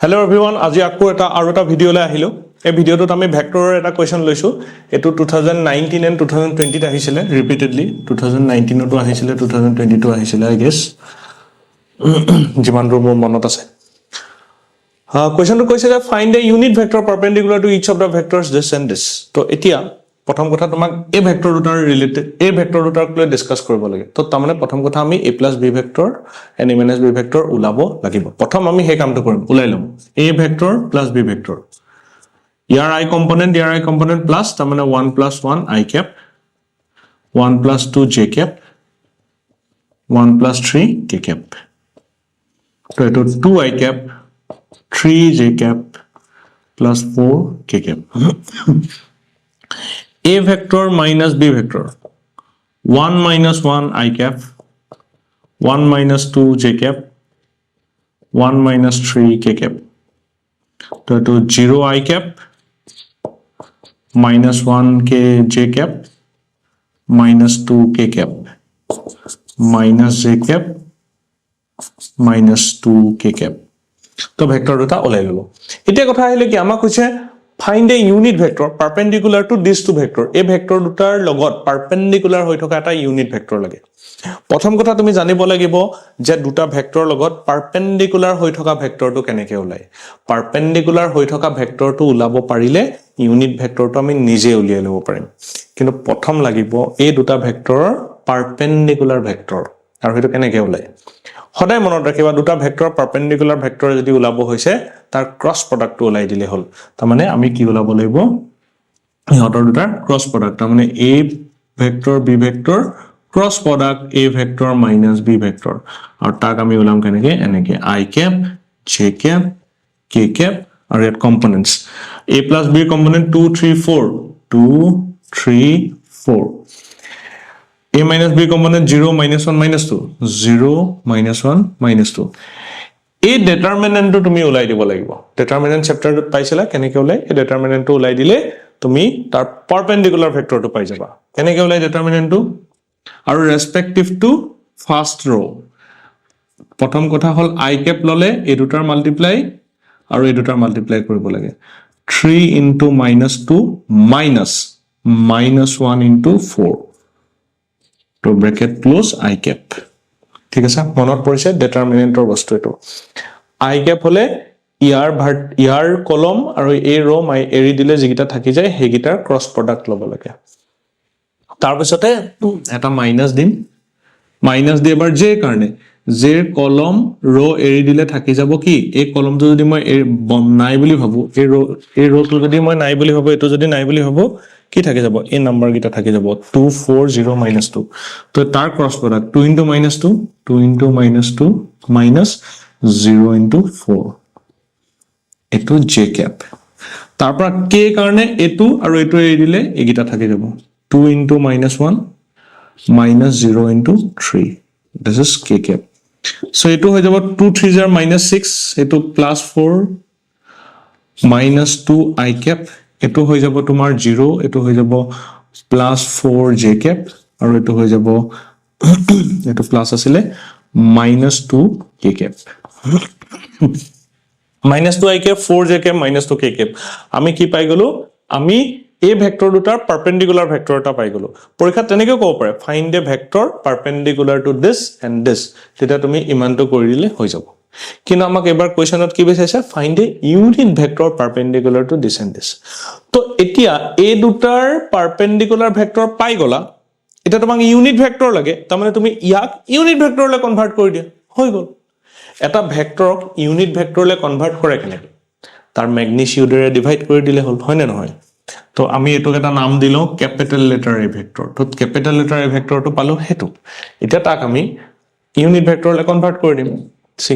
Hello everyone, আজি আকৌ এটা ভিডিঅ'লৈ আহিলো। এই ভিডিঅ'টোত আমি ভেক্টৰৰ এটা কোৱেশ্চন লৈছো। এটো 2019 and 2020 ত আহিছিলে ৰিপিটেডলি 2019 তো আহিছিলে 2020 তো আহিছিলে আই গেছ যিমানটো মোৰ মনত আছে। কোৱেশ্চনটো কৈছে যে find a unit vector perpendicular to each of the vectors this and this. তো এতিয়া প্ৰথম কথা তোমাক এই ভেক্টৰ দুটাৰ ৰিলেটেড এই ভেক্টৰ দুটাক লৈ ডিসকাস কৰিব লাগে। তো তাৰমানে প্ৰথম কথা আমি a + b vector and a - b vector উলাব লাগিব। প্ৰথম আমি সেই কামটো কৰিম, উলাই লম a ভেক্টৰ + b ভেক্টৰ। ইয়াৰ i কম্পোনেন্ট প্লাস তাৰমানে 1 + 1 i cap 1 + 2 j cap 1 + 3 k cap। তো এটো 2 i cap 3 j cap plus 4 k cap. A vector minus B vector 1 - 1 I cap 1 - 2 j cap 1 - 3 k cap. So to 0 I cap -1 k j cap -2 k cap -j cap -2 k cap. তো vector দুটা ওলাই ললো। এতিয়া কথা আহিলে কি আমাক কৈছে find a unit vector perpendicular to this two vector. এই ভেক্টৰ দুটাৰ লগত পাৰপেন্ডিকুলাৰ হৈ থকা এটা ইউনিট ভেক্টৰ লাগে। প্ৰথম কথা তুমি জানিব লাগিব যে দুটা ভেক্টৰ লগত পাৰপেন্ডিকুলাৰ হৈ থকা ভেক্টৰটো কেনেকৈ ওলাই। পাৰপেন্ডিকুলাৰ হৈ থকা ভেক্টৰটো ওলাব পাৰিলে ইউনিট ভেক্টৰটো আমি নিজে উলিয়াই ল'ব পাৰিম। কিন্তু প্ৰথম লাগিব এই দুটা ভেক্টৰৰ পাৰপেন্ডিকুলাৰ ভেক্টৰ, আৰু সেইটো কেনেকৈ ওলাই। সদায় মনত ৰাখিবা দুটা ভেক্টৰ পাৰপেন্ডিকুলাৰ ভেক্টৰ যদি ওলাব হৈছে তাৰ ক্ৰস প্ৰডাক্টটো ওলাই দিলে হ'ল। তাৰমানে আমি কি ওলাব লাগিব ইহঁতৰ দুটাৰ ক্ৰস প্ৰডাক্ট, তাৰমানে a vector b vector cross product a vector minus b vector, আৰু তাক আমি ওলাম কেনেকৈ এনেকৈ i cap j cap k cap আৰু ইয়াত components a + b component 2 3 4 2 3 4 a - b component 0 - 1 - 2 0 - 1 - 2। এই ডিটারমিনেন্টটো তুমি ওলাই দিব লাগিব। ডিটারমিনেন্ট চ্যাপ্টারত পাইছিলা কেনেকৈ ওলাই, এই ডিটারমিনেন্টটো ওলাই দিলে তুমি তাৰ পাৰপেন্ডিকুলাৰ ভেক্টৰটো পাই যাবা। কেনেকৈ ওলাই ডিটাৰমিনেন্টটো আৰু ৰেসপেক্টিভ টু ফাৰ্স্ট रो। প্ৰথম কথা হল i cap ললে এই দুটাৰ মাল্টিপ্লাই আৰু এই দুটাৰ মাল্টিপ্লাই কৰিব লাগে। 3 * -2 -1 * 4 তো ব্ৰেকেট ক্লোজ i cap। ঠিক আছে, মনত পৰিছে ডিটাৰমিনেন্টৰ বস্তু এটো। i cap হলে ইয়াৰ কলম আৰু এই ৰো এৰি দিলে যিকিটা থাকি যায় সেইকিটাৰ ক্ৰস প্ৰডাক্ট ল'ব লাগে। তাৰ পিছতে এটা মাইনাস দিম, মাইনাস দি এবাৰ j কাৰণে j কলম ৰো এৰি দিলে থাকি যাব কি এই কলমটো যদি মই নাই বুলি ভাবো এই ৰোটো যদি মই নাই বুলি ভাবো এটো যদি নাই বুলি ভাবো কি থাকি যাব এই নাম্বাৰ গিটা থাকি যাব 2 4 0 -2। তো তাৰ ক্ৰস প্ৰডাক্ট 2 * -2 2 * -2 -0 * 4 এটো j cap। তাৰ পৰা k কাৰণে এটো আৰু এটো এৰি দিলে এগিটা থাকি যাব 2 * -1 -0 * 3 this is k cap। so এটো হৈ যাব 2 3 * -6 এটো +4 -2 i cap এটো হৈ যাব তোমাৰ 0 এটো হৈ যাব +4 j cap আৰু এটো হৈ যাব এটো প্লাস আছিলে -2 k cap -2 i cap 4 j cap -2 k cap। আমি কি পাই গলো আমি এই ভেক্টৰ দুটাৰ পাৰপেন্ডিকুলাৰ ভেক্টৰ এটা পাই গলো। পৰীক্ষাত তেনেকৈ ক'ব পাৰে find a vector perpendicular to this and this, তেতিয়া তুমি ইমানটো কৰি দিলে হৈ যাব। কিন্তু আমাক এবাৰ কোৱেশ্চনত কি বিচাৰিছে find a unit vector perpendicular to this and this. তো এতিয়া এই দুটাৰ পাৰপেন্ডিকুলাৰ ভেক্টৰ পাই গলা, এতিয়া তোমাক ইউনিট ভেক্টৰ লাগে, তাৰমানে তুমি ইয়াক ইউনিট ভেক্টৰলৈ কনভাৰ্ট কৰি দিয়া হৈ গল। এটা ভেক্টৰক ইউনিট ভেক্টৰলৈ কনভাৰ্ট কৰে কেনেকৈ তাৰ ম্যাগনিটিউডেৰে ডিভাইড কৰি দিলে হ'ল, হয় নে নহয়। তো আমি এটোক এটা নাম দিলো ক্যাপিটাল লেটাৰ এ ভেক্টৰ। তো ক্যাপিটাল লেটাৰ এ ভেক্টৰটো পালো হেতু। এতিয়া তাক আমি ইউনিট ভেক্টৰলৈ কনভাৰ্ট কৰি দিম। সি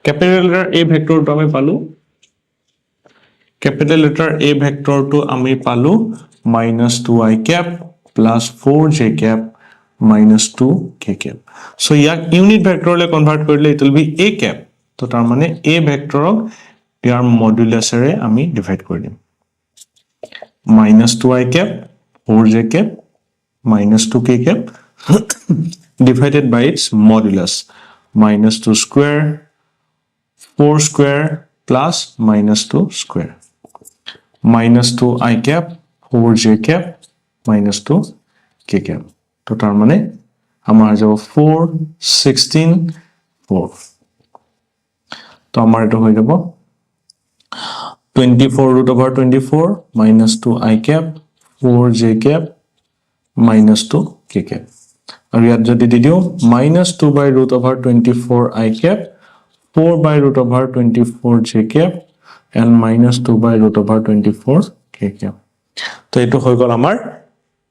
ক্যাপিটাল লেটাৰ এ ভেক্টৰটো আমি পালো, ক্যাপিটাল লেটাৰ এ ভেক্টৰটো আমি পালো -2 i cap +4 j cap -2 k cap। So ইয়াক ইউনিট ভেক্টৰলৈ কনভাৰ্ট কৰিলে it will be a cap। তো তাৰ মানে a ভেক্টৰক ইয়াৰ মডুলাসেৰে আমি ডিভাইড কৰি দিম -2 i cap 4 j cap -2 k cap divided by its modulus -2 square 4 square plus minus 2 square. Minus 2 I cap, 4 j cap, minus 2 k cap. তো তার মানে আমার হয়ে যাব 4, 16, 4. তো আমার এটা হয়ে যাব 24 root over 24 minus 2 I cap, 4 j cap, minus 2 k cap. আর ইয়াত যদি দি দিও minus 2 by root over 24 I cap, 4 by root over 24 j cap, and minus 2 by root over 24 k cap. তো এইটো হৈ গল আমাৰ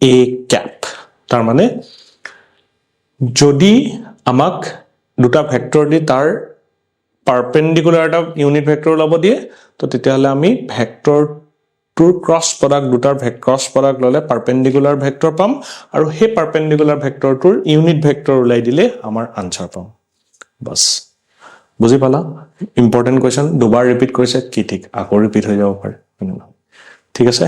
a cap. তাৰ মানে যদি আমাক দুটা ভেক্টৰ দি তাৰ পাৰপেন্ডিকুলাৰ এটা ইউনিট ভেক্টৰ ওলাব দিয়ে তো তেতিয়াহলে আমি ভেক্টৰ টুৰ ক্ৰস প্ৰডাক্ট দুটাৰ ক্ৰস প্ৰডাক্ট ললে পাৰপেন্ডিকুলাৰ ভেক্টৰ পাম আৰু সেই পাৰপেন্ডিকুলাৰ ভেক্টৰটোৰ ইউনিট ভেক্টৰ ওলাই দিলে আমাৰ আনসাৰ পাম বাস বুজি পালা ইম্পৰ্টেন্ট কোয়েশ্চন দুবাৰ ৰিপিট কৰিছে কি ঠিক আকৌ ৰিপিট হৈ যাব পাৰে ঠিক আছে